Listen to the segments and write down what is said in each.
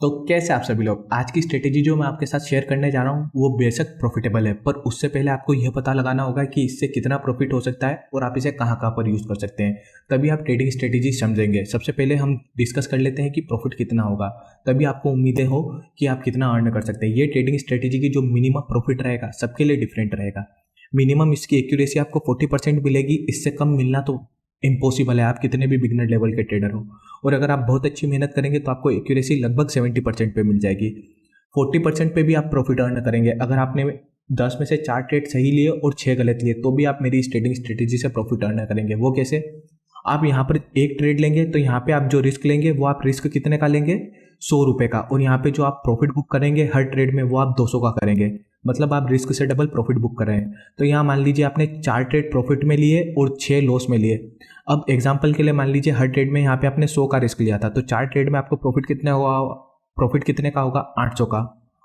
तो कैसे आप सभी लोग। आज की स्ट्रेटेजी जो मैं आपके साथ शेयर करने जा रहा हूँ वो बेशक प्रॉफिटेबल है, पर उससे पहले आपको यह पता लगाना होगा कि इससे कितना प्रॉफिट हो सकता है और आप इसे कहाँ कहाँ पर यूज़ कर सकते हैं। तभी आप ट्रेडिंग स्ट्रेटेजी समझेंगे। सबसे पहले हम डिस्कस कर लेते हैं कि प्रॉफिट कितना होगा, तभी आपको उम्मीदें हो कि आप कितना अर्न कर सकते हैं। ये ट्रेडिंग स्ट्रेटेजी की जो मिनिमम प्रॉफिट रहेगा सबके लिए डिफरेंट रहेगा। मिनिमम इसकी एक्यूरेसी आपको 40% मिलेगी, इससे कम मिलना तो इम्पॉसिबल है, आप कितने भी बिगनर लेवल के ट्रेडर हो। और अगर आप बहुत अच्छी मेहनत करेंगे तो आपको एक्यूरेसी लगभग 70% पे मिल जाएगी। 40% पे भी आप प्रॉफिट अर्न करेंगे। अगर आपने 10 में से 4 ट्रेड सही लिए और 6 गलत लिए तो भी आप मेरी इस ट्रेडिंग स्ट्रेटेजी से प्रॉफिट अर्न करेंगे। वो कैसे? आप यहाँ पर एक ट्रेड लेंगे तो यहाँ पे आप जो रिस्क लेंगे वो आप रिस्क कितने का लेंगे, 100 रुपये का, और यहाँ पे जो आप प्रॉफिट बुक करेंगे हर ट्रेड में वो आप 200 का करेंगे। मतलब आप रिस्क से डबल प्रॉफिट बुक कर रहे हैं। तो यहाँ मान लीजिए आपने 4 ट्रेड प्रॉफिट में लिए और 6 लॉस में लिए। अब एग्जाम्पल के लिए मान लीजिए हर ट्रेड में यहाँ पे आपने 100 का रिस्क लिया था, तो 4 ट्रेड में आपको प्रॉफिट कितना होगा, प्रॉफिट कितने का होगा, 800 का।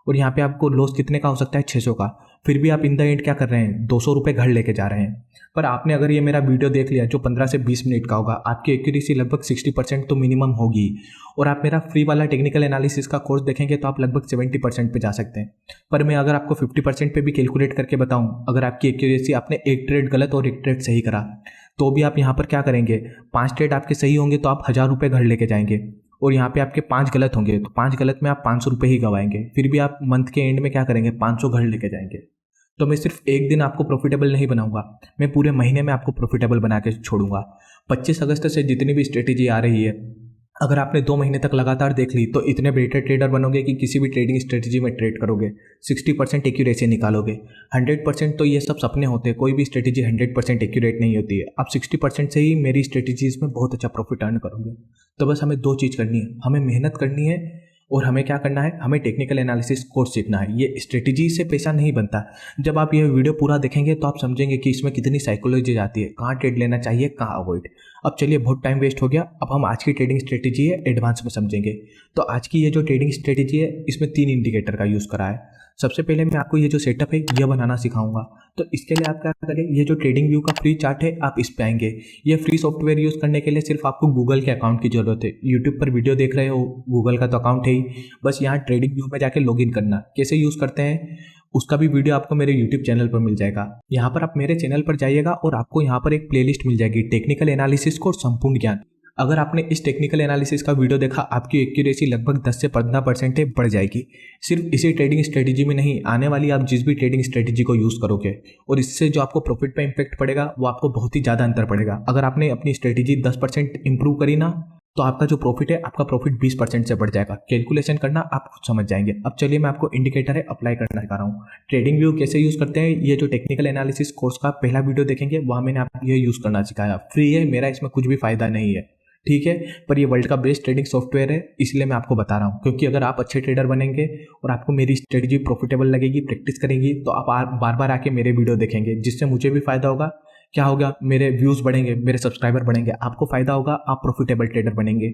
और यहाँ पे आपको लॉस कितने का हो सकता है, 600 का। फिर भी आप इन द एंड क्या कर रहे हैं, 200 रुपये घर लेके जा रहे हैं। पर आपने अगर ये मेरा वीडियो देख लिया जो 15 से 20 मिनट का होगा, आपकी एक्यूरेसी लगभग 60% तो मिनिमम होगी। और आप मेरा फ्री वाला टेक्निकल एनालिसिस का कोर्स देखेंगे तो आप लगभग 70% पे जा सकते हैं। पर मैं अगर आपको 50% पे भी कैलकुलेट करके बताऊं, अगर आपकी एक्यूरेसी आपने एक ट्रेड गलत और एक ट्रेड सही करा तो भी आप यहाँ पर क्या करेंगे, 5 ट्रेड आपके सही होंगे तो आप 1000 रुपये घर लेके जाएंगे। और यहाँ पे आपके 5 गलत होंगे तो 5 गलत में आप 500 रुपये ही गवाएंगे। फिर भी आप मंथ के एंड में क्या करेंगे, 500 घर लेके जाएंगे। तो मैं सिर्फ एक दिन आपको प्रॉफिटेबल नहीं बनाऊंगा, मैं पूरे महीने में आपको प्रॉफिटेबल बना के छोड़ूंगा। 25 अगस्त से जितनी भी स्ट्रेटेजी आ रही है, अगर आपने 2 महीने तक लगातार देख ली तो इतने बेटर ट्रेडर बनोगे कि किसी भी ट्रेडिंग स्ट्रेटेजी में ट्रेड करोगे, 60% एक्यूरेसी निकालोगे। 100% तो ये सब सपने होते हैं, कोई भी स्ट्रेटेजी 100% एक्यूरेट नहीं होती है। आप 60% से ही मेरी स्ट्रेटेजीज में बहुत अच्छा प्रॉफिट अर्न करोगे। तो बस हमें 2 चीज़ करनी है, हमें मेहनत करनी है और हमें क्या करना है, हमें टेक्निकल एनालिसिस कोर्स सीखना है। ये स्ट्रेटेजी से पैसा नहीं बनता। जब आप ये वीडियो पूरा देखेंगे तो आप समझेंगे कि इसमें कितनी साइकोलॉजी जाती है, कहाँ ट्रेड लेना चाहिए, कहाँ अवॉइड। अब चलिए, बहुत टाइम वेस्ट हो गया, अब हम आज की ट्रेडिंग स्ट्रेटेजी है एडवांस में समझेंगे। तो आज की ये जो ट्रेडिंग स्ट्रेटेजी है इसमें 3 इंडिकेटर का यूज़ करा है। सबसे पहले मैं आपको ये जो सेटअप है ये बनाना सिखाऊंगा। तो इसके लिए आप क्या करेंगे, ये जो ट्रेडिंग व्यू का फ्री चार्ट है आप इस पे आएंगे। ये फ्री सॉफ्टवेयर यूज़ करने के लिए सिर्फ आपको गूगल के अकाउंट की जरूरत है। यूट्यूब पर वीडियो देख रहे हो, गूगल का तो अकाउंट है ही, बस यहाँ ट्रेडिंग व्यू में जाके लॉगिन करना। कैसे यूज़ करते हैं उसका भी वीडियो आपको मेरे यूट्यूब चैनल पर मिल जाएगा। यहाँ पर आप मेरे चैनल पर जाइएगा और आपको यहाँ पर एक प्लेलिस्ट मिल जाएगी, टेक्निकल एनालिसिस को संपूर्ण ज्ञान। अगर आपने इस टेक्निकल एनालिसिस का वीडियो देखा, आपकी एक्यूरेसी लगभग 10 से 15% बढ़ जाएगी। सिर्फ इसी ट्रेडिंग स्ट्रेटेजी में नहीं, आने वाली आप जिस भी ट्रेडिंग स्ट्रेटेजी को यूज़ करोगे और इससे जो आपको प्रॉफिट पे इम्पैक्ट पड़ेगा वो आपको बहुत ही ज़्यादा अंतर पड़ेगा। अगर आपने अपनी स्ट्रेटेजी 10% इंप्रूव करी ना, तो आपका जो प्रॉफिट है, आपका प्रॉफिट 20% से बढ़ जाएगा। कैलकुलेशन करना आप खुद समझ जाएंगे। अब चलिए मैं आपको इंडिकेटर है अप्लाई करना सिखा रहा हूँ। ट्रेडिंग व्यू कैसे यूज़ करते हैं, ये जो टेक्निकल एनालिसिस कोर्स का पहला वीडियो देखेंगे वहाँ मैंने आपको ये यूज़ करना सिखाया। फ्री है, मेरा इसमें कुछ भी फायदा नहीं है, ठीक है, पर ये वर्ल्ड का बेस्ट ट्रेडिंग सॉफ्टवेयर है, इसलिए मैं आपको बता रहा हूँ। क्योंकि अगर आप अच्छे ट्रेडर बनेंगे और आपको मेरी स्ट्रेटजी प्रॉफिटेबल लगेगी, प्रैक्टिस करेंगी, तो आप बार बार आके मेरे वीडियो देखेंगे, जिससे मुझे भी फायदा होगा। क्या होगा, मेरे व्यूज़ बढ़ेंगे, मेरे सब्सक्राइबर बढ़ेंगे, आपको फायदा होगा, आप प्रॉफिटेबल ट्रेडर बनेंगे।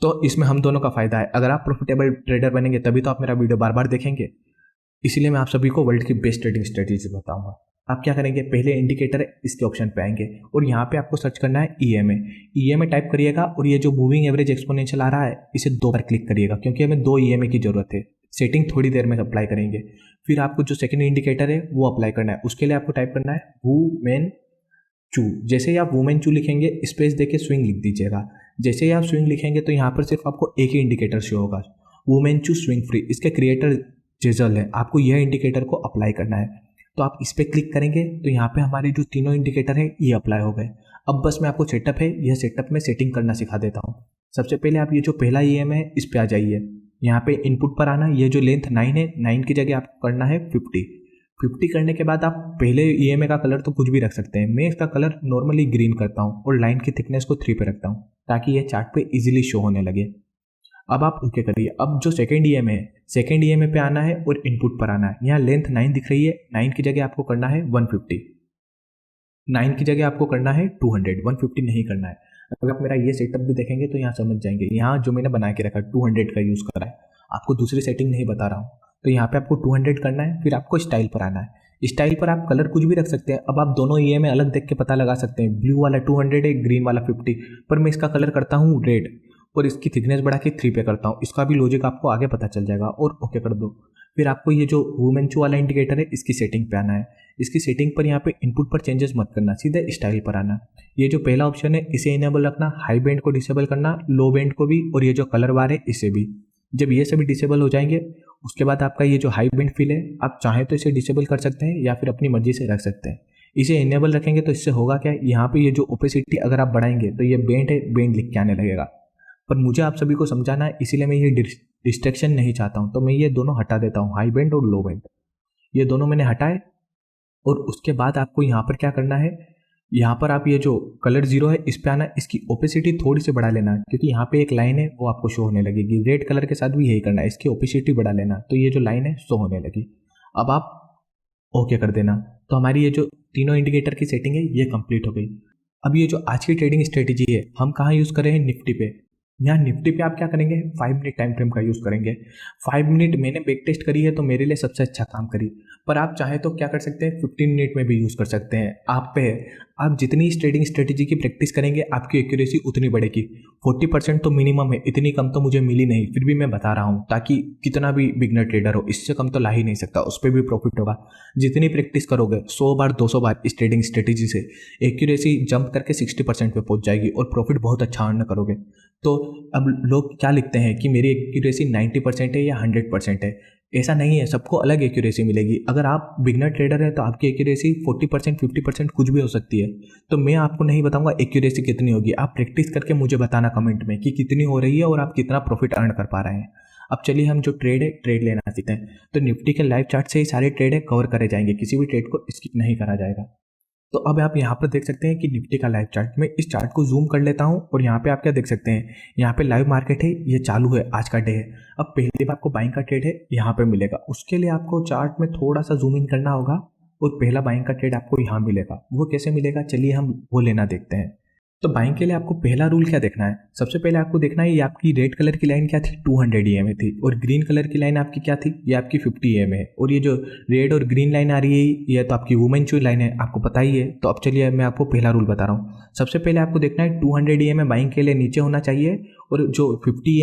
तो इसमें हम दोनों का फायदा है। अगर आप प्रॉफिटेबल ट्रेडर बनेंगे तभी तो आप मेरा वीडियो बार बार देखेंगे। इसीलिए मैं आप सभी को वर्ल्ड की बेस्ट ट्रेडिंग स्ट्रेटेजी बताऊंगा। आप क्या करेंगे, पहले इंडिकेटर है इसके ऑप्शन पे आएंगे और यहाँ पे आपको सर्च करना है ईएमए। ईएमए टाइप करिएगा और ये जो मूविंग एवरेज एक्सपोनेंशियल आ रहा है इसे 2 बार क्लिक करिएगा, क्योंकि हमें 2 ईएमए की जरूरत है। सेटिंग थोड़ी देर में अप्लाई करेंगे। फिर आपको जो सेकंड इंडिकेटर है वो अप्लाई करना है। उसके लिए आपको टाइप करना है वुमेन चू। जैसे ही आप वुमेन चू लिखेंगे, स्पेस देके स्विंग लिख दीजिएगा। जैसे ही आप स्विंग लिखेंगे तो यहाँ पर सिर्फ आपको एक ही इंडिकेटर शो होगा, वुमेन चू स्विंग फ्री। इसके क्रिएटर जेजल है, आपको यह इंडिकेटर को अप्लाई करना है। तो आप इस पर क्लिक करेंगे तो यहाँ पे हमारे जो तीनों इंडिकेटर है ये अप्लाई हो गए। अब बस मैं आपको सेटअप है, यह सेटअप में सेटिंग करना सिखा देता हूँ। सबसे पहले आप ये जो पहला ईएम है इस पे आ जाइए। यहाँ पे इनपुट पर आना, ये जो लेंथ 9 है, 9 की जगह आपको करना है 50 करने के बाद आप पहले ईएमए का कलर तो कुछ भी रख सकते हैं। मैं इसका कलर नॉर्मली ग्रीन करता हूँ और लाइन की थिकनेस को 3 पे रखता हूँ ताकि ये चार्ट पे इजीली शो होने लगे। अब आप ओके करिए। अब जो सेकंड ईएमए है, सेकंड ईएमए पे आना है और इनपुट पर आना है। यहाँ लेंथ 9 दिख रही है, 9 की जगह आपको करना है 150, 9 की जगह आपको करना है 200, 150 नहीं करना है। अगर आप मेरा ये सेटअप भी देखेंगे तो यहाँ समझ जाएंगे, यहाँ जो मैंने बना के रखा 200 का यूज़ करा है, आपको दूसरी सेटिंग नहीं बता रहा हूँ। तो यहाँ पे आपको 200 करना है। फिर आपको स्टाइल पर आना है। स्टाइल पर आप कलर कुछ भी रख सकते हैं। अब आप दोनों ईएमए अलग देख के पता लगा सकते हैं, ब्लू वाला 200 है, ग्रीन वाला 50, पर मैं इसका कलर करता हूँ रेड। और इसकी थिकनेस बढ़ा के 3 पे करता हूँ, इसका भी लॉजिक आपको आगे पता चल जाएगा और ओके कर दो। फिर आपको ये जो वुमेंचू वाला इंडिकेटर है इसकी सेटिंग पे आना है। इसकी सेटिंग पर यहाँ पे इनपुट पर चेंजेस मत करना, सीधे स्टाइल पर आना। ये जो पहला ऑप्शन है इसे इनेबल रखना, हाई बैंड को डिसेबल करना, लो बैंड को भी, और ये जो कलर बार है इसे भी। जब ये सभी डिसेबल हो जाएंगे उसके बाद आपका ये जो हाई बैंड फिल है आप चाहें तो इसे डिसेबल कर सकते हैं या फिर अपनी मर्जी से रख सकते हैं। इसे इनेबल रखेंगे तो इससे होगा क्या, यहाँ पे ये जो ओपेसिटी अगर आप बढ़ाएंगे तो ये बैंड है, बैंड लिख के आने लगेगा। पर मुझे आप सभी को समझाना है इसीलिए मैं ये डिस्ट्रैक्शन नहीं चाहता हूँ, तो मैं ये दोनों हटा देता हूँ, हाई बैंड और लो बैंड ये दोनों मैंने हटाए। और उसके बाद आपको यहाँ पर क्या करना है, यहाँ पर आप ये जो कलर 0 है इस पे आना, इसकी ओपेसिटी थोड़ी सी बढ़ा लेना क्योंकि यहाँ पे एक लाइन है वो आपको शो होने लगेगी। रेड कलर के साथ भी यही करना है, इसकी ओपेसिटी बढ़ा लेना तो ये जो लाइन है शो होने लगी। अब आप ओके कर देना, तो हमारी ये जो तीनों इंडिकेटर की सेटिंग है ये कंप्लीट हो गई। अब ये जो आज की ट्रेडिंग स्ट्रेटेजी है हम कहाँ यूज़ कर रहे हैं, निफ्टी पे। यहाँ निफ्टी पे आप क्या करेंगे, 5 मिनट टाइम फ्रेम का यूज़ करेंगे। 5 मिनट मैंने बैक टेस्ट करी है तो मेरे लिए सबसे अच्छा काम करी, पर आप चाहे तो क्या कर सकते हैं 15 मिनट में भी यूज़ कर सकते हैं, आप पे है। आप जितनी ट्रेडिंग स्ट्रेटेजी की प्रैक्टिस करेंगे आपकी एक्यूरेसी उतनी बढ़ेगी। 40% तो मिनिमम है, इतनी कम तो मुझे मिली नहीं, फिर भी मैं बता रहा हूँ ताकि कितना भी बिगनर ट्रेडर हो इससे कम तो ला ही नहीं सकता, उस पर भी प्रॉफिट होगा। जितनी प्रैक्टिस करोगे 100 बार 200 बार इस ट्रेडिंग स्ट्रेटेजी से एक्यूरेसी जंप करके 60% पे पहुंच जाएगी और प्रॉफिट बहुत अच्छा अर्न करोगे। तो अब लोग क्या लिखते हैं कि मेरी एक्यूरेसी 90% है या 100% है, ऐसा नहीं है, सबको अलग एक्यूरेसी मिलेगी। अगर आप बिगनर ट्रेडर है तो आपकी एक्यूरेसी 40% 50% कुछ भी हो सकती है। तो मैं आपको नहीं बताऊंगा एक्यूरेसी कितनी होगी, आप प्रैक्टिस करके मुझे बताना कमेंट में कि कितनी हो रही है और आप कितना प्रॉफिट अर्न कर पा रहे हैं। अब चलिए हम जो ट्रेड है ट्रेड लेना सीखते हैं। तो निफ्टी के लाइव चार्ट से ही सारे ट्रेड है कवर करे जाएंगे, किसी भी ट्रेड को स्किप नहीं करा जाएगा। तो अब आप यहाँ पर देख सकते हैं कि निफ्टी का लाइव चार्ट, मैं इस चार्ट को जूम कर लेता हूँ और यहाँ पे आप क्या देख सकते हैं, यहाँ पे लाइव मार्केट है, ये चालू है, आज का डे है। अब पहले बार आपको बाइंग का ट्रेड है यहाँ पे मिलेगा, उसके लिए आपको चार्ट में थोड़ा सा जूम इन करना होगा और पहला बाइंग का ट्रेड आपको यहाँ मिलेगा। वो कैसे मिलेगा चलिए हम वो लेना देखते हैं। तो बाइंग के लिए आपको पहला रूल क्या देखना है, सबसे पहले आपको देखना है ये आपकी रेड कलर की लाइन क्या थी, 200 EMA थी, और ग्रीन कलर की लाइन आपकी क्या थी, ये आपकी 50 EMA है। और ये जो रेड और ग्रीन लाइन आ रही है ये तो आपकी वुमेंचू लाइन है, आपको पता ही है। तो अब चलिए मैं आपको पहला रूल बता रहा हूँ। सबसे पहले आपको देखना है 200 EMA बाइंग के लिए नीचे होना चाहिए और जो 50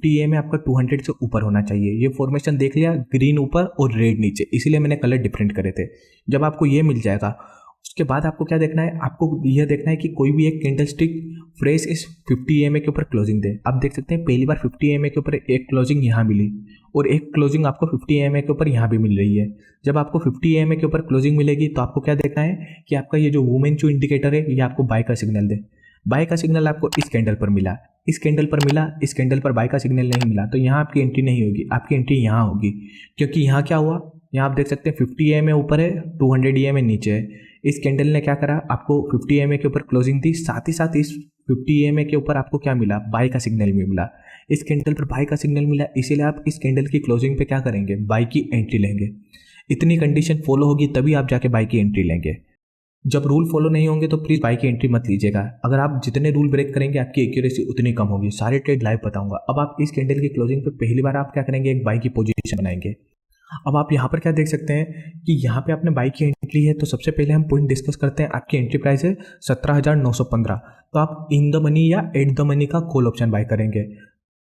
EMA आपका 200 से ऊपर होना चाहिए। ये फॉर्मेशन देख लिया, ग्रीन ऊपर और रेड नीचे, इसीलिए मैंने कलर डिफरेंट करे थे। जब आपको ये मिल जाएगा उसके बाद आपको क्या देखना है, आपको यह देखना है कि कोई भी एक कैंडल स्टिक फ्रेश इस 50 EMA के ऊपर क्लोजिंग दे। आप देख सकते हैं पहली बार 50 EMA के ऊपर एक क्लोजिंग यहाँ मिली और एक क्लोजिंग आपको 50 EMA के ऊपर यहाँ भी मिल रही है। जब आपको 50 EMA के ऊपर क्लोजिंग मिलेगी तो आपको क्या देखना है कि आपका ये जो वुमेंचू इंडिकेटर है ये आपको बाय का सिग्नल दे। बाय का सिग्नल आपको इस कैंडल पर मिला, इस कैंडल पर मिला, इस कैंडल पर बाय का सिग्नल नहीं मिला, तो यहाँ आपकी एंट्री नहीं होगी, आपकी एंट्री यहाँ होगी। क्योंकि यहाँ क्या हुआ, यहाँ आप देख सकते हैं 50 EMA ऊपर है, 200 EMA नीचे है। इस कैंडल ने क्या करा, आपको 50 EMA के ऊपर क्लोजिंग दी, साथ ही साथ इस 50 EMA के ऊपर आपको क्या मिला, बाय का सिग्नल भी मिला। इस कैंडल पर बाय का सिग्नल मिला, इसीलिए आप इस कैंडल की क्लोजिंग पे क्या करेंगे, बाय की एंट्री लेंगे। इतनी कंडीशन फॉलो होगी तभी आप जाके बाय की एंट्री लेंगे। जब रूल फॉलो नहीं होंगे तो प्लीज़ बाय की एंट्री मत लीजिएगा। अगर आप जितने रूल ब्रेक करेंगे आपकी एक्यूरेसी उतनी कम होगी। सारे ट्रेड लाइव बताऊंगा। अब आप इस कैंडल की क्लोजिंग पे पहली बार आप क्या करेंगे, एक बाय की पोजीशन बनाएंगे। अब आप यहाँ पर क्या देख सकते हैं कि यहाँ पे आपने बाई की एंट्री है, तो सबसे पहले हम पॉइंट डिस्कस करते हैं। आपकी एंट्री प्राइस है 17,915, तो आप इन द मनी या एट द मनी का कॉल ऑप्शन बाय करेंगे।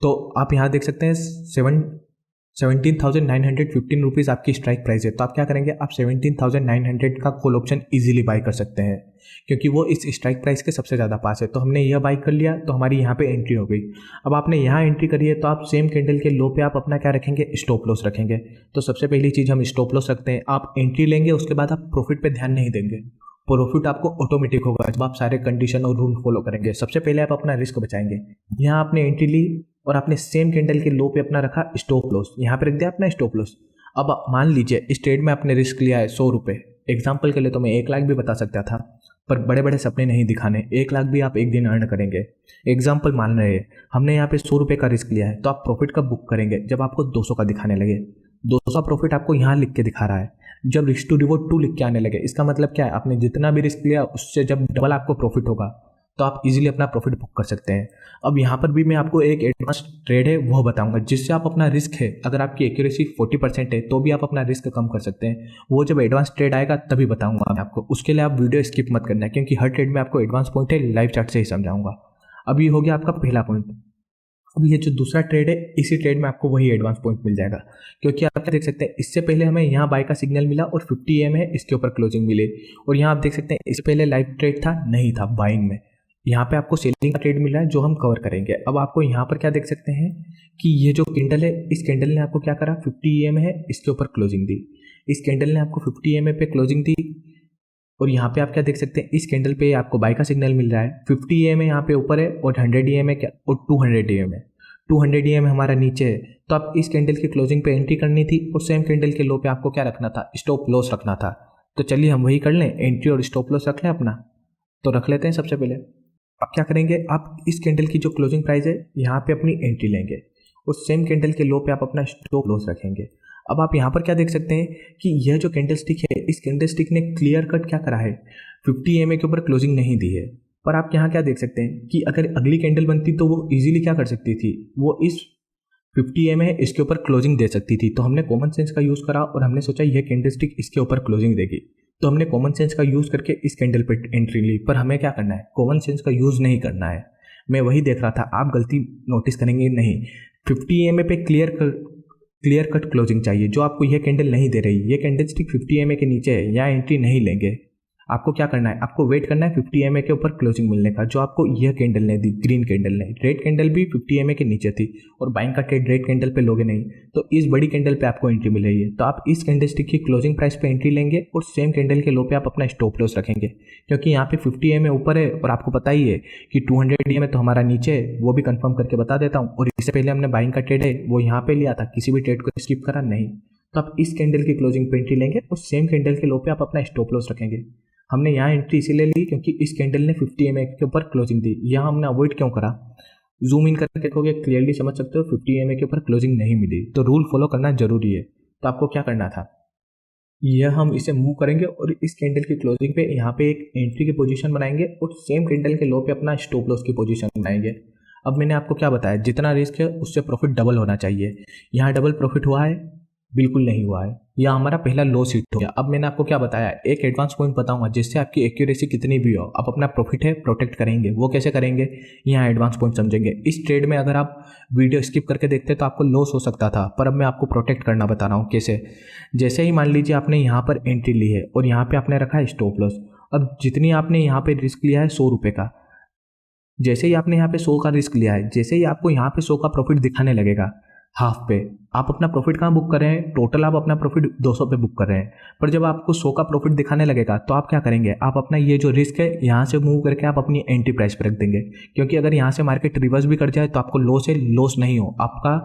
तो आप यहाँ देख सकते हैं 17,915 रुपीज़ आपकी स्ट्राइक प्राइस है, तो आप क्या करेंगे, आप 17,900 का कॉल ऑप्शन इजीली बाय कर सकते हैं क्योंकि वो इस स्ट्राइक प्राइस के सबसे ज़्यादा पास है। तो हमने यह बाय कर लिया तो हमारी यहाँ पे एंट्री हो गई। अब आपने यहाँ एंट्री करी है तो आप सेम कैंडल के लो पे आप अपना क्या रखेंगे, स्टॉप लॉस रखेंगे। तो सबसे पहली चीज़ हम स्टॉप लॉस रखते हैं। आप एंट्री लेंगे उसके बाद आप प्रॉफिट पे ध्यान नहीं देंगे, प्रॉफिट आपको ऑटोमेटिक होगा जब आप सारे कंडीशन और रूल फॉलो करेंगे। सबसे पहले आप अपना रिस्क बचाएंगे। यहाँ आपने एंट्री ली और आपने सेम कैंडल के लो पे अपना रखा स्टॉप लॉस, यहाँ पे रख दिया अपना स्टॉप लॉस। अब मान लीजिए इस ट्रेड में आपने रिस्क लिया है 100 रुपये। एग्जाम्पल के लिए तो मैं 1 लाख भी बता सकता था, पर बड़े बड़े सपने नहीं दिखाने। 1 लाख भी आप एक दिन अर्न करेंगे। एग्जाम्पल मान रहे हैं हमने यहाँ पे 100 रुपये का रिस्क लिया है, तो आप प्रॉफिट कब बुक करेंगे, जब आपको 200 का दिखाने लगे। 200 प्रॉफिट आपको यहाँ लिख के दिखा रहा है। जब रिस्क टू रिवॉर्ड 2 लिख के आने लगे, इसका मतलब क्या है, आपने जितना भी रिस्क लिया उससे जब डबल आपको प्रॉफिट होगा तो आप इजीली अपना प्रॉफिट बुक कर सकते हैं। अब यहाँ पर भी मैं आपको एक एडवांस ट्रेड है वो बताऊंगा जिससे आप अपना रिस्क है, अगर आपकी एक्यूरेसी 40% है तो भी आप अपना रिस्क कम कर सकते हैं। वो जब एडवांस ट्रेड आएगा तभी बताऊंगा मैं आपको, उसके लिए आप वीडियो स्किप मत करना क्योंकि हर ट्रेड में आपको एडवांस पॉइंट है लाइव चार्ट से ही समझाऊंगा। अब ये हो गया आपका पहला पॉइंट। अब ये जो दूसरा ट्रेड है, इसी ट्रेड में आपको वही एडवांस पॉइंट मिल जाएगा, क्योंकि आप क्या देख सकते हैं, इससे पहले हमें यहाँ बाय का सिग्नल मिला और 50 EM है, इसके ऊपर क्लोजिंग मिली। और यहाँ आप देख सकते हैं, इससे पहले लाइव ट्रेड था, नहीं था बाइंग में। यहाँ पे आपको सेलिंग का ट्रेड मिला है जो हम कवर करेंगे। अब आपको यहाँ पर क्या देख सकते हैं कि ये जो कैंडल है, इस कैंडल ने आपको क्या करा, 50 EM है, इसके ऊपर क्लोजिंग दी। इस कैंडल ने आपको 50 EM पे क्लोजिंग दी। और यहाँ पे आप क्या देख सकते हैं, इस कैंडल पे आपको बाय का सिग्नल मिल रहा है। 50 EM है यहाँ पे ऊपर है, और 100 EM है क्या, और 200 EM है। 200 EM हमारा नीचे है, तो आप इस कैंडल की क्लोजिंग पे एंट्री करनी थी, और सेम कैंडल के लो पे आपको क्या रखना था, स्टॉप लॉस रखना था। तो चलिए हम वही कर लें, एंट्री और स्टॉप लॉस रख लें अपना। तो रख लेते हैं सबसे पहले। अब क्या करेंगे, आप इस कैंडल की जो क्लोजिंग प्राइस है यहाँ पे अपनी एंट्री लेंगे, और सेम कैंडल के लो पे आप अपना स्टॉप लॉस रखेंगे। अब आप यहाँ पर क्या देख सकते हैं कि यह जो कैंडल स्टिक है, इस कैंडल स्टिक ने क्लियर कट क्या करा है, 50 EM के ऊपर क्लोजिंग नहीं दी है। पर आप यहाँ क्या देख सकते हैं कि अगर अगली कैंडल बनती तो वो इजीली क्या कर सकती थी, वो इस 50 EM है, इसके ऊपर क्लोजिंग दे सकती थी। तो हमने कॉमन सेंस का यूज़ करा और हमने सोचा यह कैंडल स्टिक इसके ऊपर क्लोजिंग देगी, तो हमने कॉमन सेंस का यूज़ करके इस कैंडल पर एंट्री ली। पर हमें क्या करना है, कॉमन सेंस का यूज़ नहीं करना है। मैं वही देख रहा था, आप गलती नोटिस करेंगे नहीं। 50 EM पे क्लियर कट क्लोजिंग चाहिए, जो आपको यह कैंडल नहीं दे रही। ये कैंडल स्टिक 50 EM के नीचे है, यहाँ एंट्री नहीं लेंगे। आपको क्या करना है, आपको वेट करना है 50 EM के ऊपर क्लोजिंग मिलने का, जो आपको यह कैंडल ने दी, ग्रीन कैंडल ने। रेड कैंडल भी 50 EM के नीचे थी, और बाइंग का ट्रेड रेड कैंडल पे लोगे नहीं, तो इस बड़ी कैंडल पे आपको एंट्री मिल रही है। तो आप इस कैंडल स्टिक की क्लोजिंग प्राइस पे एंट्री लेंगे, और सेम कैंडल के लो पे आप अपना स्टॉप लॉस रखेंगे, क्योंकि यहाँ पे 50 EM ऊपर है, और आपको पता ही है कि 200 EM तो हमारा नीचे है। वो भी कंफर्म करके बता देता हूँ। और इससे पहले हमने बाइंग का ट्रेड है वो यहाँ पे लिया था, किसी भी ट्रेड को स्किप करा नहीं। तो आप इस कैंडल की क्लोजिंग पे एंट्री लेंगे, और सेम कैंडल के लो पे आप अपना स्टॉप लॉस रखेंगे। हमने यहाँ एंट्री इसीलिए ली क्योंकि इस कैंडल ने 50 EM के ऊपर क्लोजिंग दी। यहाँ हमने अवॉइड क्यों करा, जूम इन करके देखोगे क्लियरली समझ सकते हो, 50 EM के ऊपर क्लोजिंग नहीं मिली। तो रूल फॉलो करना जरूरी है। तो आपको क्या करना था, यह हम इसे मूव करेंगे और इस कैंडल की क्लोजिंग पे यहाँ पे एक एंट्री की पोजीशन बनाएंगे, और सेम कैंडल के लो पे अपना स्टॉप लॉस की पोजीशन बनाएंगे। अब मैंने आपको क्या बताया, जितना रिस्क है उससे प्रॉफिट डबल होना चाहिए। यहाँ डबल प्रॉफिट हुआ है, बिल्कुल नहीं हुआ है। यह हमारा पहला लॉस हिट हो गया। अब मैंने आपको क्या बताया, एक एडवांस पॉइंट बताऊंगा जिससे आपकी एक्यूरेसी कितनी भी हो, आप अपना प्रॉफिट है प्रोटेक्ट करेंगे। वो कैसे करेंगे, यहाँ एडवांस पॉइंट समझेंगे। इस ट्रेड में अगर आप वीडियो स्किप करके देखते तो आपको लॉस हो सकता था, पर अब मैं आपको प्रोटेक्ट करना बता रहा हूँ कैसे। जैसे ही मान लीजिए आपने यहाँ पर एंट्री ली है, और यहाँ पे आपने रखा है स्टॉप लॉस। अब जितनी आपने यहाँ पे रिस्क लिया है 100 रुपये का, जैसे ही आपने यहाँ पे 100 का रिस्क लिया है, जैसे ही आपको यहाँ पे 100 का प्रॉफिट दिखाने लगेगा हाफ पे, आप अपना प्रॉफिट कहाँ बुक कर रहे हैं, टोटल आप अपना प्रॉफिट 200 पे बुक कर रहे हैं। पर जब आपको 100 का प्रॉफिट दिखाने लगेगा तो आप क्या करेंगे, आप अपना ये जो रिस्क है यहाँ से मूव करके आप अपनी एंट्री प्राइस पर रख देंगे। क्योंकि अगर यहाँ से मार्केट रिवर्स भी कर जाए तो आपको लॉस है, लॉस नहीं हो, आपका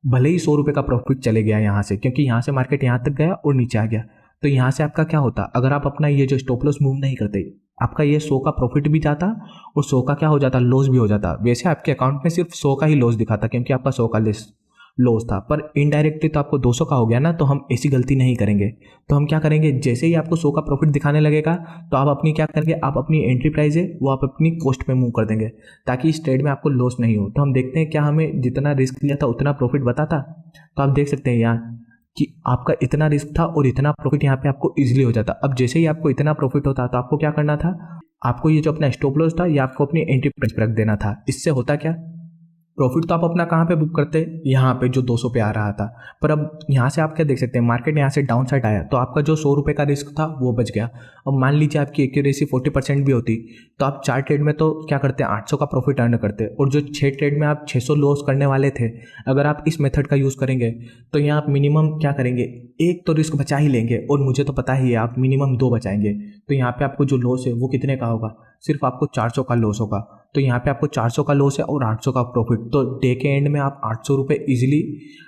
भले ही 100 रुपये का प्रॉफिट चले गया यहाँ से, क्योंकि यहाँ से मार्केट यहाँ तक गया और नीचे आ गया। तो यहाँ से आपका क्या होता, अगर आप अपना ये जो स्टॉप लॉस मूव नहीं करते, आपका ये 100 का प्रॉफिट भी जाता और 100 का क्या हो जाता, लॉस भी हो जाता। वैसे आपके अकाउंट में सिर्फ 100 का ही लॉस दिखाता, क्योंकि आपका 100 का लॉस था, पर इनडायरेक्टली तो आपको 200 का हो गया ना। तो हम ऐसी गलती नहीं करेंगे। तो हम क्या करेंगे, जैसे ही आपको 100 का प्रॉफिट दिखाने लगेगा तो आप अपनी क्या करेंगे, आप अपनी एंट्री प्राइस है वो आप अपनी कॉस्ट पे मूव कर देंगे, ताकि इस ट्रेड में आपको लॉस नहीं हो। तो हम देखते हैं क्या हमें जितना रिस्क लिया था उतना प्रॉफिट बताता। तो आप देख सकते हैं यहाँ कि आपका इतना रिस्क था और इतना प्रॉफिट यहाँ पे आपको इजीली हो जाता। अब जैसे ही आपको इतना प्रॉफिट होता तो आपको क्या करना था, आपको ये जो अपना स्टॉप लॉस था ये आपको अपनी एंट्री प्राइस पर रख देना था। इससे होता क्या, प्रॉफिट तो आप अपना कहाँ पे बुक करते, यहाँ पे जो 200 पे आ रहा था। पर अब यहाँ से आप क्या देख सकते हैं, मार्केट यहाँ से डाउन साइड आया तो आपका जो 100 रुपये का रिस्क था वो बच गया। अब मान लीजिए आपकी एक्यूरेसी 40% भी होती तो आप 4 ट्रेड में तो क्या करते हैं, 800 का प्रॉफिट अर्न करते, और जो 6 ट्रेड में आप 600 लॉस करने वाले थे, अगर आप इस मेथड का यूज़ करेंगे तो यहाँ आप मिनिमम क्या करेंगे, एक तो रिस्क बचा ही लेंगे, और मुझे तो पता ही है आप मिनिमम 2 बचाएंगे। तो यहाँ पे आपको जो लॉस है वो कितने का होगा, सिर्फ आपको 400 का लॉस होगा। तो यहाँ पे आपको 400 का लॉस है और 800 का प्रॉफिट, तो डे के एंड में आप 800 रुपये ईजिली,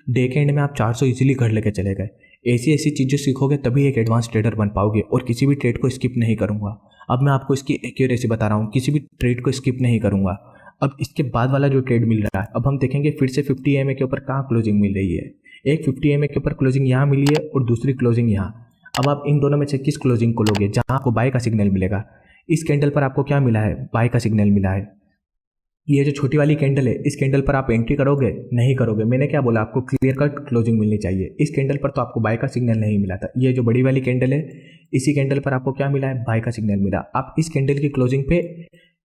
डे के एंड में आप 400 ईजिली घर लेके चले गए। ऐसी ऐसी चीज़ें सीखोगे तभी एक एडवांस ट्रेडर बन पाओगे। और किसी भी ट्रेड को स्किप नहीं करूँगा। अब मैं आपको इसकी एक्यूरेसी बता रहा हूँ, किसी भी ट्रेड को स्किप नहीं करूँगा। अब इसके बाद वाला जो ट्रेड मिल रहा है, अब हम देखेंगे फिर से 50 EMA के ऊपर कहाँ क्लोजिंग मिल रही है। एक 50 EMA के ऊपर क्लोजिंग यहाँ मिली है और दूसरी क्लोजिंग यहाँ। अब आप इन दोनों में से किस क्लोजिंग को लोगे, जहाँ आपको बाय का सिग्नल मिलेगा। इस कैंडल पर आपको क्या मिला है, बाय का सिग्नल मिला है। ये जो छोटी वाली कैंडल है, इस कैंडल पर आप एंट्री करोगे, नहीं करोगे। मैंने क्या बोला, आपको क्लियर कट क्लोजिंग मिलनी चाहिए। इस कैंडल पर तो आपको बाय का सिग्नल नहीं मिला था। ये जो बड़ी वाली कैंडल है, इसी कैंडल पर आपको क्या मिला है, बाय का सिग्नल मिला। आप इस कैंडल की क्लोजिंग पे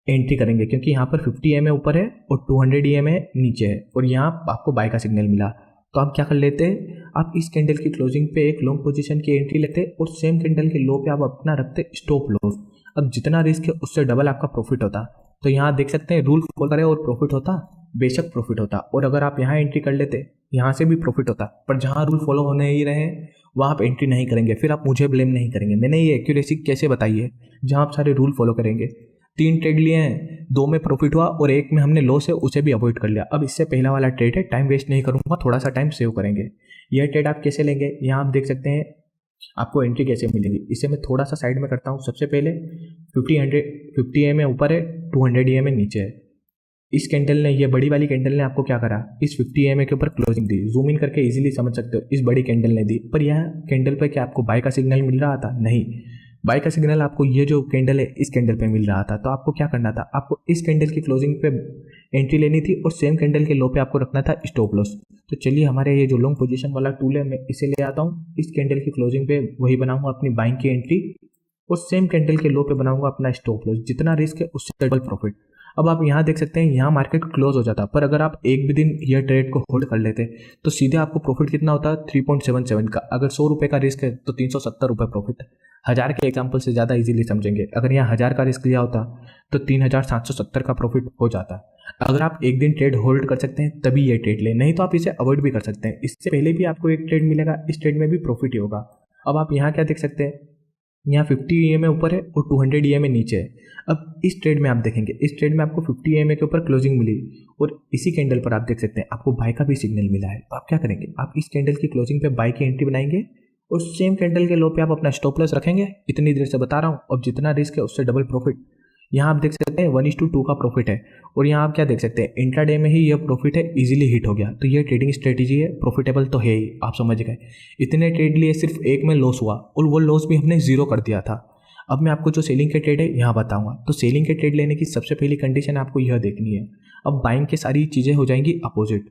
एंट्री करेंगे, क्योंकि यहाँ पर 50 EMA ऊपर है और 200 EMA नीचे है और यहाँ आपको बाय का सिग्नल मिला। तो आप क्या कर लेते हैं, आप इस कैंडल की क्लोजिंग पे एक लॉन्ग पोजीशन की एंट्री लेते और सेम कैंडल के लो पे आप अपना रखते स्टॉप लॉस। अब जितना रिस्क है उससे डबल आपका प्रॉफिट होता। तो यहाँ देख सकते हैं रूल फॉलो करे और प्रॉफिट होता, बेशक प्रॉफिट होता। और अगर आप यहाँ एंट्री कर लेते यहाँ से भी प्रॉफिट होता, पर जहाँ रूल फॉलो होने ही रहे वहाँ आप एंट्री नहीं करेंगे, फिर आप मुझे ब्लेम नहीं करेंगे। मैंने ये एक्यूरेसी कैसे बताई है, जहाँ आप सारे रूल फॉलो करेंगे। 3 ट्रेड लिए हैं, 2 में प्रॉफिट हुआ और 1 में हमने लॉस है उसे भी अवॉइड कर लिया। अब इससे पहला वाला ट्रेड है, टाइम वेस्ट नहीं करूँगा, थोड़ा सा टाइम सेव करेंगे। यह ट्रेड आप कैसे लेंगे, यहाँ आप देख सकते हैं आपको एंट्री कैसे मिलेगी। इसे मैं थोड़ा सा साइड में करता हूँ। सबसे पहले 50 EMA ऊपर है, 200 EMA नीचे है। इस कैंडल ने, ये बड़ी वाली कैंडल ने आपको क्या करा, इस 50 EMA के ऊपर क्लोजिंग दी। जूम इन करके इजीली समझ सकते हो, इस बड़ी कैंडल ने दी। पर यह कैंडल पे क्या आपको बाय का सिग्नल मिल रहा था? नहीं, बाय का सिग्नल आपको ये जो कैंडल है इस कैंडल पे मिल रहा था। तो आपको क्या करना था, आपको इस कैंडल की क्लोजिंग पे एंट्री लेनी थी और सेम कैंडल के लो पे आपको रखना था स्टॉप लॉस। तो चलिए, हमारे ये जो लॉन्ग पोजीशन वाला टूल है मैं इसे ले आता हूँ। इस कैंडल की क्लोजिंग पे वही बनाऊंगा अपनी बाइंग की एंट्री और सेम कैंडल के लो पे बनाऊंगा अपना स्टॉप लॉस। जितना रिस्क है उससे डबल प्रॉफिट। अब आप यहाँ देख सकते हैं यहाँ मार्केट क्लोज हो जाता, पर अगर आप एक भी दिन यह ट्रेड को होल्ड कर लेते तो सीधे आपको प्रॉफिट कितना होता है, 3.77 का। अगर 100 रुपये का रिस्क है तो 370 रुपये प्रॉफिट। 1000 के एग्जाम्पल से ज़्यादा इजीली समझेंगे। अगर यहाँ 1000 का रिस्क लिया होता तो 3770 का प्रॉफिट हो जाता। अगर आप एक दिन ट्रेड होल्ड कर सकते हैं तभी ये ट्रेड लें, नहीं तो आप इसे अवॉइड भी कर सकते हैं। इससे पहले भी आपको एक ट्रेड मिलेगा, इस ट्रेड में भी प्रॉफिट ही होगा। अब आप यहाँ क्या देख सकते हैं, यहाँ 50 EMA ऊपर है और 200 EMA नीचे है। अब इस ट्रेड में आप देखेंगे, इस ट्रेड में आपको 50 EMA के ऊपर क्लोजिंग मिली और इसी कैंडल पर आप देख सकते हैं आपको बाय का भी सिग्नल मिला है। तो आप क्या करेंगे, आप इस कैंडल की क्लोजिंग पे बाय की एंट्री बनाएंगे और सेम कैंडल के लो पे आप अपना स्टॉप लॉस रखेंगे। इतनी देर से बता रहा हूँ, अब जितना रिस्क है उससे डबल प्रॉफिट। यहाँ आप देख सकते हैं 1:2 का प्रॉफिट है और यहाँ आप क्या देख सकते हैं इंट्राडे में ही यह प्रॉफिट है, इजीली हिट हो गया। तो ये ट्रेडिंग स्ट्रेटेजी है, प्रॉफिटेबल तो है ही, आप समझ गए। इतने ट्रेड लिए, सिर्फ एक में लॉस हुआ और वो लॉस भी हमने जीरो कर दिया था। अब मैं आपको जो सेलिंग के ट्रेड है यहाँ बताऊंगा। तो सेलिंग के ट्रेड लेने की सबसे पहली कंडीशन आपको यह देखनी है। अब बाइंग के सारी चीज़ें हो जाएंगी अपोजिट,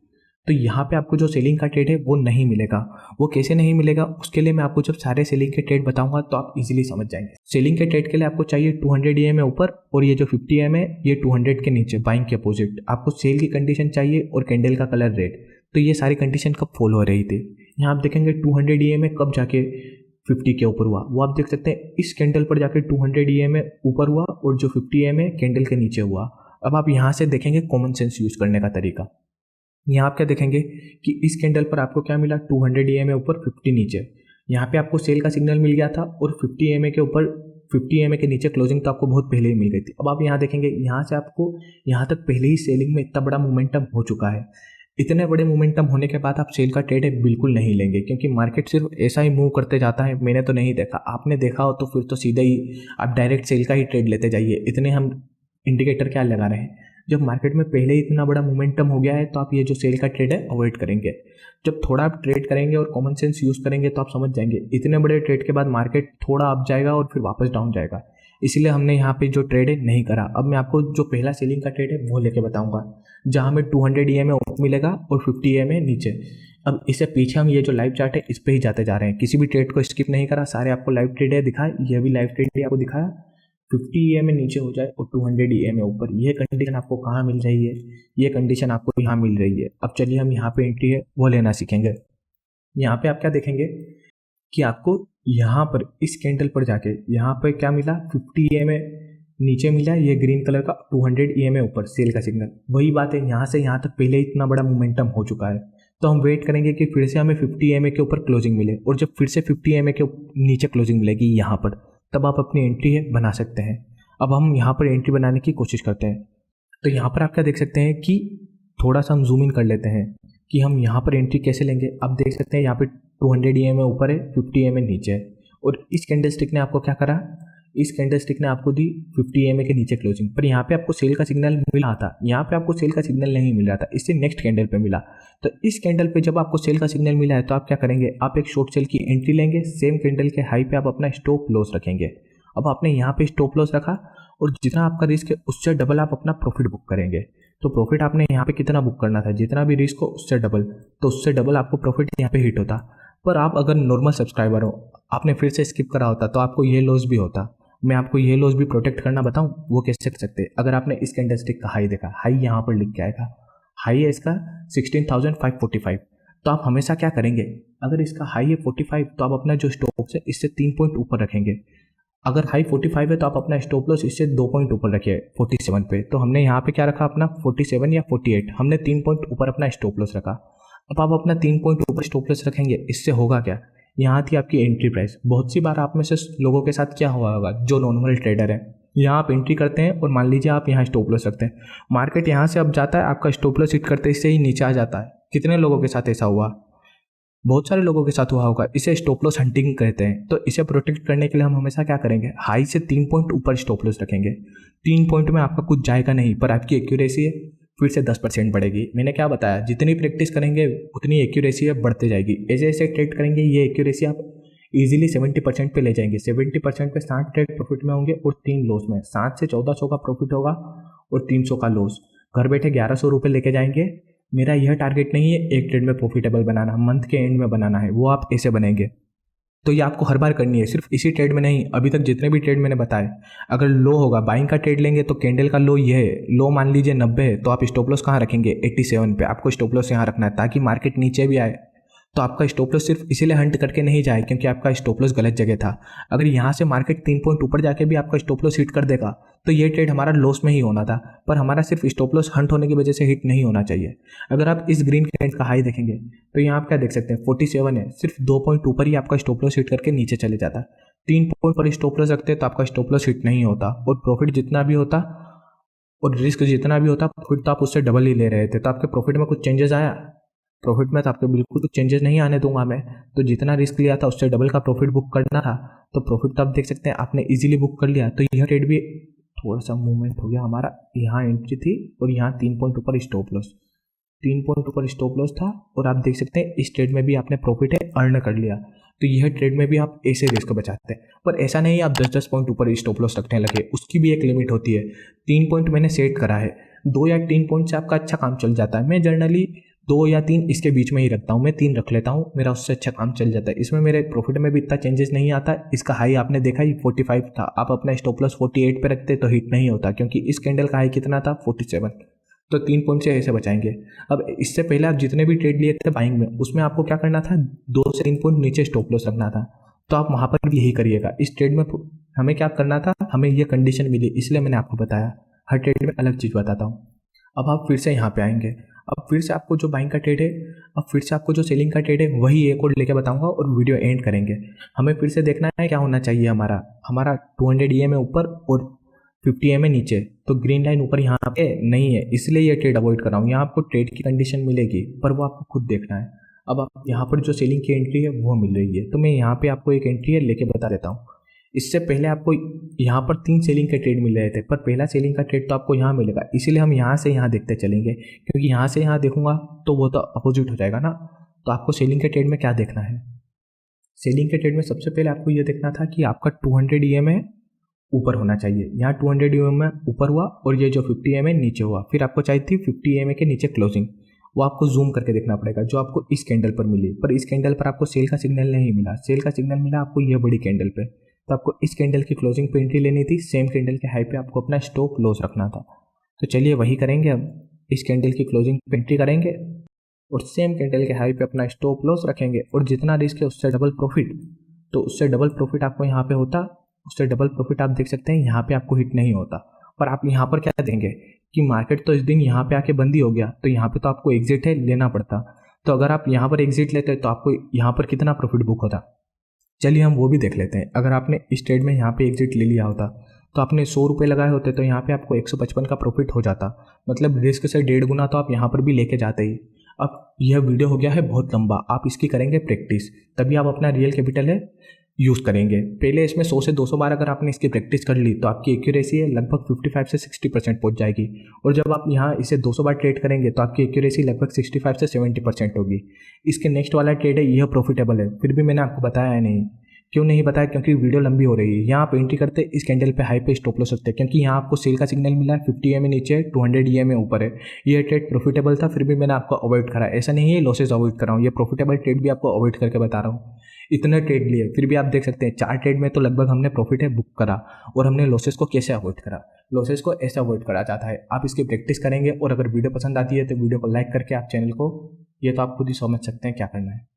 तो यहाँ पे आपको जो सेलिंग का ट्रेड है वो नहीं मिलेगा। वो कैसे नहीं मिलेगा, उसके लिए मैं आपको जब सारे सेलिंग के ट्रेड बताऊंगा तो आप इजीली समझ जाएंगे। सेलिंग के ट्रेड के लिए आपको चाहिए 200 EMA ऊपर और ये जो 50 EMA ये 200 के नीचे, बाइंग के अपोजिट। आपको सेल की कंडीशन चाहिए और कैंडल का कलर रेड। तो ये सारी कंडीशन कब फॉलो हो रही थी, यहाँ आप देखेंगे 200 EMA कब जाके 50 के ऊपर हुआ, वो आप देख सकते हैं इस कैंडल पर जाके 200 EMA ऊपर हुआ और जो 50 EMA कैंडल के नीचे हुआ। अब आप यहाँ से देखेंगे कॉमन सेंस यूज करने का तरीका। यहाँ आप क्या देखेंगे कि इस कैंडल पर आपको क्या मिला, 200 EMA ऊपर 50 नीचे। यहाँ पे आपको सेल का सिग्नल मिल गया था और 50 EMA के ऊपर 50 EMA के नीचे क्लोजिंग तो आपको बहुत पहले ही मिल गई थी। अब आप यहाँ देखेंगे, यहाँ से आपको यहाँ तक पहले ही सेलिंग में इतना बड़ा मोमेंटम हो चुका है। इतने बड़े मोमेंटम होने के बाद आप सेल का ट्रेड बिल्कुल नहीं लेंगे, क्योंकि मार्केट सिर्फ ऐसा ही मूव करते जाता है। मैंने तो नहीं देखा, आपने देखा हो तो फिर तो सीधे ही आप डायरेक्ट सेल का ही ट्रेड लेते जाइए। इतने हम इंडिकेटर क्या लगा रहे हैं, जब मार्केट में पहले ही इतना बड़ा मोमेंटम हो गया है तो आप ये जो सेल का ट्रेड है अवॉइड करेंगे। जब थोड़ा आप ट्रेड करेंगे और कॉमन सेंस यूज़ करेंगे तो आप समझ जाएंगे इतने बड़े ट्रेड के बाद मार्केट थोड़ा अप जाएगा और फिर वापस डाउन जाएगा। इसीलिए हमने यहाँ पे जो ट्रेड है नहीं करा। अब मैं आपको जो पहला सेलिंग का ट्रेड है वो लेके बताऊंगा, जहाँ में 200 EMA ऊपर मिलेगा और 50 EMA नीचे। अब इससे पीछे हम ये जो लाइव चार्ट है इस पर ही जाते जा रहे हैं, किसी भी ट्रेड को स्किप नहीं करा, सारे आपको लाइव ट्रेड है दिखाए। यह भी लाइव ट्रेड है आपको दिखाया, 50 EMA नीचे हो जाए और 200 EMA ऊपर। यह कंडीशन आपको कहाँ मिल रही है, ये कंडीशन आपको यहाँ मिल रही है। अब चलिए हम यहाँ पे एंट्री है वो लेना सीखेंगे। यहाँ पे आप क्या देखेंगे कि आपको यहाँ पर इस कैंडल पर जाके यहाँ पर क्या मिला, 50 EMA नीचे मिला, ये ग्रीन कलर का 200 EMA ऊपर सेल का सिग्नल। वही बात है, यहाँ से यहाँ तक पहले इतना बड़ा मोमेंटम हो चुका है, तो हम वेट करेंगे कि फिर से हमें 50 EMA के ऊपर क्लोजिंग मिले और जब फिर से 50 EMA के नीचे क्लोजिंग मिलेगी यहाँ पर, तब आप अपनी एंट्री है बना सकते हैं। अब हम यहाँ पर एंट्री बनाने की कोशिश करते हैं। तो यहाँ पर आप क्या देख सकते हैं कि थोड़ा सा हम जूम इन कर लेते हैं कि हम यहाँ पर एंट्री कैसे लेंगे। अब देख सकते हैं यहाँ पे 200 EMA ऊपर है, 50 EMA नीचे है और इस कैंडल स्टिक ने आपको क्या करा, इस कैंडल स्टिक ने आपको दी 50 EMA के नीचे क्लोजिंग। पर यहाँ पे आपको सेल का सिग्नल मिला था, यहाँ पे आपको सेल का सिग्नल नहीं मिल रहा था, इससे नेक्स्ट कैंडल पे मिला। तो इस कैंडल पे जब आपको सेल का सिग्नल मिला है तो आप क्या करेंगे, आप एक शॉर्ट सेल की एंट्री लेंगे, सेम कैंडल के हाई पे आप अपना स्टॉप लॉस रखेंगे। अब आपने यहाँ पे स्टॉप लॉस रखा और जितना आपका रिस्क है उससे डबल आप अपना प्रॉफिट बुक करेंगे। तो प्रॉफिट आपने यहाँ पे कितना बुक करना था, जितना भी रिस्क हो उससे डबल, तो उससे डबल आपको प्रॉफिट यहाँ पे हिट होता। पर आप अगर नॉर्मल सब्सक्राइबर हो, आपने फिर से स्किप करा होता तो आपको ये लॉस भी होता। मैं आपको ये लॉस भी प्रोटेक्ट करना बताऊं, वो कैसे कर सकते हैं। अगर आपने इस कैंडलस्टिक का हाई देखा, हाई यहाँ पर लिख के आएगा, हाई है इसका 16,545, तो आप हमेशा क्या करेंगे, अगर इसका हाई है 45 तो आप अपना जो स्टॉप है इससे 3 पॉइंट ऊपर रखेंगे। अगर हाई 45 है तो आप अपना स्टॉप लॉस इससे 2 पॉइंट ऊपर रखिए 47 पे। तो हमने यहाँ पे क्या रखा अपना 47 या 48, हमने 3 पॉइंट ऊपर अपना स्टॉप लॉस रखा। अब आप अपना 3 पॉइंट ऊपर स्टॉप लॉस रखेंगे, इससे होगा क्या, यहाँ थी आपकी एंट्री प्राइस। बहुत सी बार आप में से लोगों के साथ क्या हुआ होगा, जो नॉर्मल ट्रेडर है, यहाँ आप एंट्री करते हैं और मान लीजिए आप यहाँ स्टॉप लॉस रखते हैं, मार्केट यहाँ से अब जाता है, आपका स्टॉप लॉस हिट करते इससे ही नीचे आ जाता है। कितने लोगों के साथ ऐसा हुआ, बहुत सारे लोगों के साथ हुआ होगा। इसे स्टॉप लॉस हंटिंग कहते हैं। तो इसे प्रोटेक्ट करने के लिए हम हमेशा क्या करेंगे, हाई से 3 पॉइंट ऊपर स्टॉप लॉस रखेंगे। 3 पॉइंट में आपका कुछ जाएगा नहीं, पर आपकी एक्यूरेसी है फिर से 10% बढ़ेगी। मैंने क्या बताया, जितनी प्रैक्टिस करेंगे उतनी एक्यूरेसी है बढ़ते जाएगी। ऐसे ऐसे ट्रेड करेंगे, ये एक्यूरेसी आप इजीली 70% पे ले जाएंगे। 70% पे 60 ट्रेड प्रॉफिट में होंगे और 3 लॉस में। 7 से 1400 का प्रॉफिट होगा और 300 का लॉस। घर बैठे 1100 रुपये लेके जाएंगे। मेरा यह टारगेट नहीं है एक ट्रेड में प्रॉफिटेबल बनाना, मंथ के एंड में बनाना है, वो आप ऐसे बनेंगे। तो ये आपको हर बार करनी है, सिर्फ इसी ट्रेड में नहीं। अभी तक जितने भी ट्रेड मैंने बताए, अगर लो होगा, बाइंग का ट्रेड लेंगे तो कैंडल का लो ये है, लो मान लीजिए 90 है, तो आप स्टॉप लॉस कहाँ रखेंगे 87 पे। आपको स्टॉप लॉस यहाँ रखना है ताकि मार्केट नीचे भी आए तो आपका स्टॉप लॉस सिर्फ इसीलिए हंट करके नहीं जाए क्योंकि आपका स्टॉप लॉस गलत जगह था। अगर यहाँ से मार्केट 3 पॉइंट ऊपर जाके भी आपका स्टॉप लॉस हिट कर देगा तो ये ट्रेड हमारा लॉस में ही होना था, पर हमारा सिर्फ स्टॉप लॉस हंट होने की वजह से हिट नहीं होना चाहिए। अगर आप इस ग्रीन कैंडल का हाई देखेंगे तो यहाँ आप क्या देख सकते हैं, 47 है, सिर्फ 2 पॉइंट ऊपर ही आपका स्टॉप लॉस हिट करके नीचे चले जाता। 3 पॉइंट पर स्टॉप लॉस रखते तो आपका स्टॉप लॉस हिट नहीं होता और प्रॉफिट जितना भी होता और रिस्क जितना भी होता फिर तो आप उससे डबल ही ले रहे थे। तो आपके प्रॉफिट में कुछ चेंजेस आया, प्रॉफिट में तो आपके बिल्कुल कुछ चेंजेस नहीं आने दूंगा मैं। तो जितना रिस्क लिया था उससे डबल का प्रॉफिट बुक करना था, तो प्रॉफिट तो आप देख सकते हैं आपने इजीली बुक कर लिया। तो यह ट्रेड भी थोड़ा सा मूवमेंट हो गया हमारा, यहाँ एंट्री थी और यहाँ 3 पॉइंट ऊपर स्टॉप लॉस, 3 पॉइंट ऊपर स्टॉप लॉस था और आप देख सकते हैं इस ट्रेड में भी आपने प्रॉफिट है अर्न कर लिया। तो यह ट्रेड में भी आप ऐसे रिस्क बचाते हैं, पर ऐसा नहीं आप 10-10 पॉइंट ऊपर स्टॉप लॉस रखने लगे, उसकी भी एक लिमिट होती है। 3 पॉइंट मैंने सेट करा है, 2 या 3 पॉइंट से आपका अच्छा काम चल जाता है। मैं जनरली 2 या 3 इसके बीच में ही रखता हूँ, मैं 3 रख लेता हूँ, मेरा उससे अच्छा काम चल जाता है। इसमें मेरे प्रॉफिट में भी इतना चेंजेस नहीं आता। इसका हाई आपने देखा ही 45 था, आप अपना स्टॉप लॉस 48 पे रखते तो हिट नहीं होता क्योंकि इस कैंडल का हाई कितना था 47। तो 3 पॉइंट से ऐसे बचाएंगे। अब इससे पहले आप जितने भी ट्रेड लिए थे बाइंग में, उसमें आपको क्या करना था, 2 से 3 पॉइंट नीचे स्टॉप लॉस रखना था। तो आप वहाँ पर भी यही करिएगा। इस ट्रेड में हमें क्या करना था, हमें ये कंडीशन मिली इसलिए मैंने आपको बताया। हर ट्रेड में अलग चीज़ बताता हूँ। अब आप फिर से यहाँ पे आएंगे, अब फिर से आपको जो बाइंग का ट्रेड है, अब फिर से आपको जो सेलिंग का ट्रेड है वही एक और लेके बताऊंगा और वीडियो एंड करेंगे। हमें फिर से देखना है क्या होना चाहिए, हमारा 200 EMA ऊपर और 50 EMA नीचे। तो ग्रीन लाइन ऊपर यहाँ पे नहीं है, इसलिए ये ट्रेड अवॉइड कर रहा हूँ। यहाँ आपको ट्रेड की कंडीशन मिलेगी पर वो आपको खुद देखना है। अब आप यहाँ पर जो सेलिंग की एंट्री है वो मिल रही है, तो मैं यहाँ पे आपको एक एंट्री है लेके बता देता हूँ। इससे पहले आपको यहाँ पर 3 सेलिंग के ट्रेड मिल रहे थे, पर पहला सेलिंग का ट्रेड तो आपको यहाँ मिलेगा, इसीलिए हम यहाँ से यहाँ देखते चलेंगे क्योंकि यहाँ से यहाँ देखूंगा तो वो तो अपोजिट हो जाएगा ना। तो आपको सेलिंग के ट्रेड में क्या देखना है, सेलिंग के ट्रेड में सबसे पहले आपको ये देखना था कि आपका 200 EMA ऊपर होना चाहिए। यहाँ 200 EMA ऊपर हुआ और ये जो 50 EMA नीचे हुआ। फिर आपको चाहिए थी 50 EMA के नीचे क्लोजिंग, वो आपको जूम करके देखना पड़ेगा, जो आपको इस कैंडल पर मिली। पर इस कैंडल पर आपको सेल का सिग्नल नहीं मिला, सेल का सिग्नल मिला आपको ये बड़ी कैंडल पे। तो आपको इस कैंडल की क्लोजिंग पे एंट्री लेनी थी, सेम कैंडल के हाई पे आपको अपना स्टॉप लॉस रखना था। तो चलिए वही करेंगे। अब इस कैंडल की क्लोजिंग पे एंट्री करेंगे और सेम कैंडल के हाई पे अपना स्टॉप लॉस रखेंगे और जितना रिस्क है उससे डबल प्रॉफिट। तो उससे डबल प्रॉफिट आपको यहाँ पे होता, उससे डबल प्रॉफिट आप देख सकते हैं यहाँ पे आपको हिट नहीं होता। पर आप यहाँ पर क्या देंगे कि मार्केट तो इस दिन यहाँ पे आके बंद ही हो गया, तो यहाँ पे तो आपको एग्जिट है लेना पड़ता। तो अगर आप यहाँ पर एग्जिट लेते तो आपको यहाँ पर कितना प्रॉफिट बुक होता, चलिए हम वो भी देख लेते हैं। अगर आपने इस ट्रेड में यहाँ पे एग्जिट ले लिया होता तो आपने 100 रुपये लगाए होते तो यहाँ पे आपको 155 का प्रॉफिट हो जाता, मतलब रिस्क से 1.5 गुना तो आप यहाँ पर भी लेके जाते ही। अब यह वीडियो हो गया है बहुत लंबा, आप इसकी करेंगे प्रैक्टिस, तभी आप अपना रियल कैपिटल है यूज़ करेंगे। पहले इसमें 100 से 200 बार अगर आपने इसकी प्रैक्टिस कर ली तो आपकी एक्यूरेसी है लगभग 55 से 60% पहुंच जाएगी। और जब आप यहाँ इसे 200 बार ट्रेड करेंगे तो आपकी एक्यूरेसी लगभग 65 से 70% होगी। इसके नेक्स्ट वाला ट्रेड है, यह प्रॉफिटेबल है, फिर भी मैंने आपको बताया है नहीं क्यों नहीं बताया, क्योंकि वीडियो लंबी हो रही है। यहाँ आप एंट्री करते इस कैंडल पे हाई पे स्टॉप लॉस सकते हैं, क्योंकि यहाँ आपको सेल का सिग्नल मिला है। 50 EMA नीचे है, 200 EMA ऊपर है। ये ट्रेड प्रॉफिटेबल था, फिर भी मैंने आपको अवॉइड करा। ऐसा नहीं है लॉसेज अवॉइड कर रहा हूँ, ये प्रॉफिटेबल ट्रेड भी आपको अवॉइड करके बता रहा हूँ। इतने ट्रेड लिए फिर भी आप देख सकते हैं 4 ट्रेड में तो लगभग हमने प्रॉफिट है बुक करा। और हमने लॉसेस को कैसे अवॉइड करा, लॉसेस को ऐसे अवॉइड करा जाता है। आप इसकी प्रैक्टिस करेंगे और अगर वीडियो पसंद आती है तो वीडियो को लाइक करके आप चैनल को, ये तो आप खुद ही समझ सकते हैं क्या करना है।